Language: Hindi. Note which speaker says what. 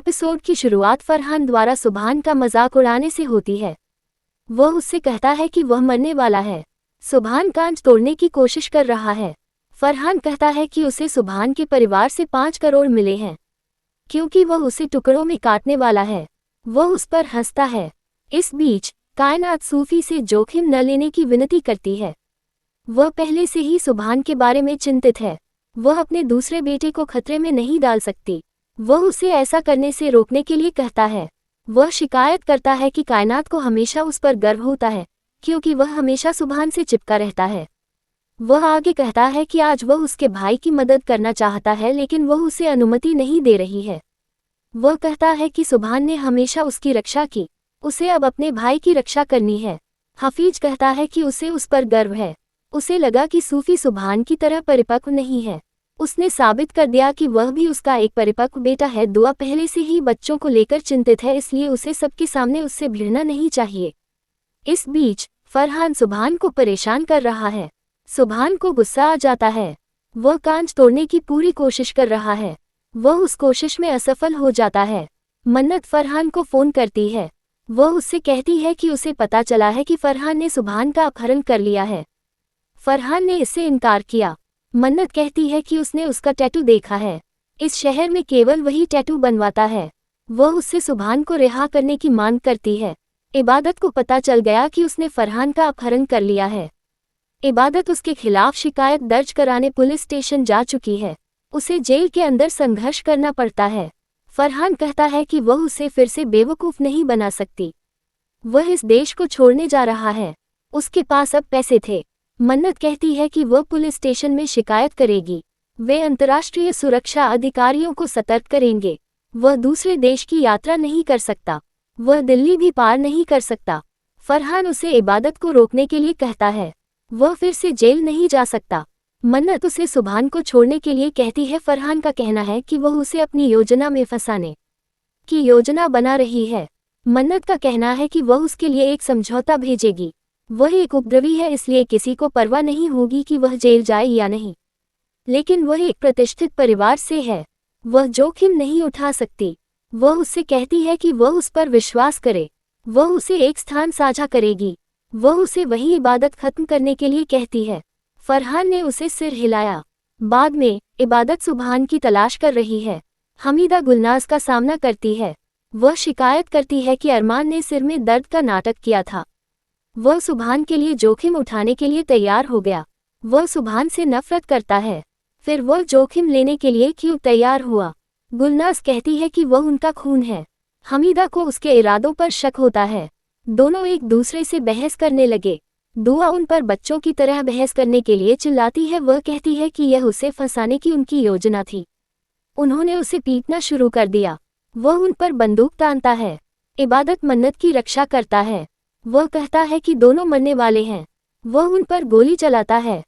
Speaker 1: एपिसोड की शुरुआत फरहान द्वारा सुभान का मजाक उड़ाने से होती है। वह उससे कहता है कि वह मरने वाला है। सुभान कांच तोड़ने की कोशिश कर रहा है। फरहान कहता है कि उसे सुभान के परिवार से 5 करोड़ मिले हैं क्योंकि वह उसे टुकड़ों में काटने वाला है। वह उस पर हंसता है। इस बीच कायनात सूफी से जोखिम न लेने की विनती करती है। वह पहले से ही सुभान के बारे में चिंतित है। वह अपने दूसरे बेटे को खतरे में नहीं डाल सकती। वह उसे ऐसा करने से रोकने के लिए कहता है। वह शिकायत करता है कि कायनात को हमेशा उस पर गर्व होता है क्योंकि वह हमेशा सुभान से चिपका रहता है। वह आगे कहता है कि आज वह उसके भाई की मदद करना चाहता है लेकिन वह उसे अनुमति नहीं दे रही है। वह कहता है कि सुभान ने हमेशा उसकी रक्षा की, उसे अब अपने भाई की रक्षा करनी है। हफीज कहता है कि उसे उस पर गर्व है। उसे लगा कि सूफी सुभान की तरह परिपक्व नहीं है। उसने साबित कर दिया कि वह भी उसका एक परिपक्व बेटा है। दुआ पहले से ही बच्चों को लेकर चिंतित है, इसलिए उसे सबके सामने उससे भिड़ना नहीं चाहिए। इस बीच फरहान सुभान को परेशान कर रहा है। सुभान को गुस्सा आ जाता है। वह कांच तोड़ने की पूरी कोशिश कर रहा है। वह उस कोशिश में असफल हो जाता है। मन्नत फरहान को फोन करती है। वह उससे कहती है कि उसे पता चला है कि फरहान ने सुभान का अपहरण कर लिया है। फरहान ने इससे इनकार किया। मन्नत कहती है कि उसने उसका टैटू देखा है। इस शहर में केवल वही टैटू बनवाता है। वह उससे सुभान को रिहा करने की मांग करती है। इबादत को पता चल गया कि उसने फरहान का अपहरण कर लिया है। इबादत उसके खिलाफ शिकायत दर्ज कराने पुलिस स्टेशन जा चुकी है। उसे जेल के अंदर संघर्ष करना पड़ता है। फरहान कहता है कि वह उसे फिर से बेवकूफ़ नहीं बना सकती। वह इस देश को छोड़ने जा रहा है। उसके पास अब पैसे थे। मन्नत कहती है कि वह पुलिस स्टेशन में शिकायत करेगी। वे अंतर्राष्ट्रीय सुरक्षा अधिकारियों को सतर्क करेंगे। वह दूसरे देश की यात्रा नहीं कर सकता। वह दिल्ली भी पार नहीं कर सकता। फरहान उसे इबादत को रोकने के लिए कहता है। वह फिर से जेल नहीं जा सकता। मन्नत उसे सुभान को छोड़ने के लिए कहती है। फरहान का कहना है कि वह उसे अपनी योजना में फंसाने की योजना बना रही है। मन्नत का कहना है कि वह उसके लिए एक समझौता भेजेगी। वह एक उपद्रवी है, इसलिए किसी को परवाह नहीं होगी कि वह जेल जाए या नहीं। लेकिन वह एक प्रतिष्ठित परिवार से है। वह जोखिम नहीं उठा सकती। वह उससे कहती है कि वह उस पर विश्वास करे। वह उसे एक स्थान साझा करेगी। वह उसे वही इबादत खत्म करने के लिए कहती है। फरहान ने उसे सिर हिलाया। बाद में इबादत सुभान की तलाश कर रही है। हमीदा गुलनाज का सामना करती है। वह शिकायत करती है कि अरमान ने सिर में दर्द का नाटक किया था। वह सुभान के लिए जोखिम उठाने के लिए तैयार हो गया। वह सुभान से नफरत करता है। फिर वह जोखिम लेने के लिए क्यों तैयार हुआ? गुलनाज कहती है कि वह उनका खून है। हमीदा को उसके इरादों पर शक होता है। दोनों एक दूसरे से बहस करने लगे। दुआ उन पर बच्चों की तरह बहस करने के लिए चिल्लाती है। वह कहती है कि यह उसे फंसाने की उनकी योजना थी। उन्होंने उसे पीटना शुरू कर दिया। वह उन पर बंदूक तानता है। इबादत मन्नत की रक्षा करता है। वह कहता है कि दोनों मरने वाले हैं। वह उन पर गोली चलाता है।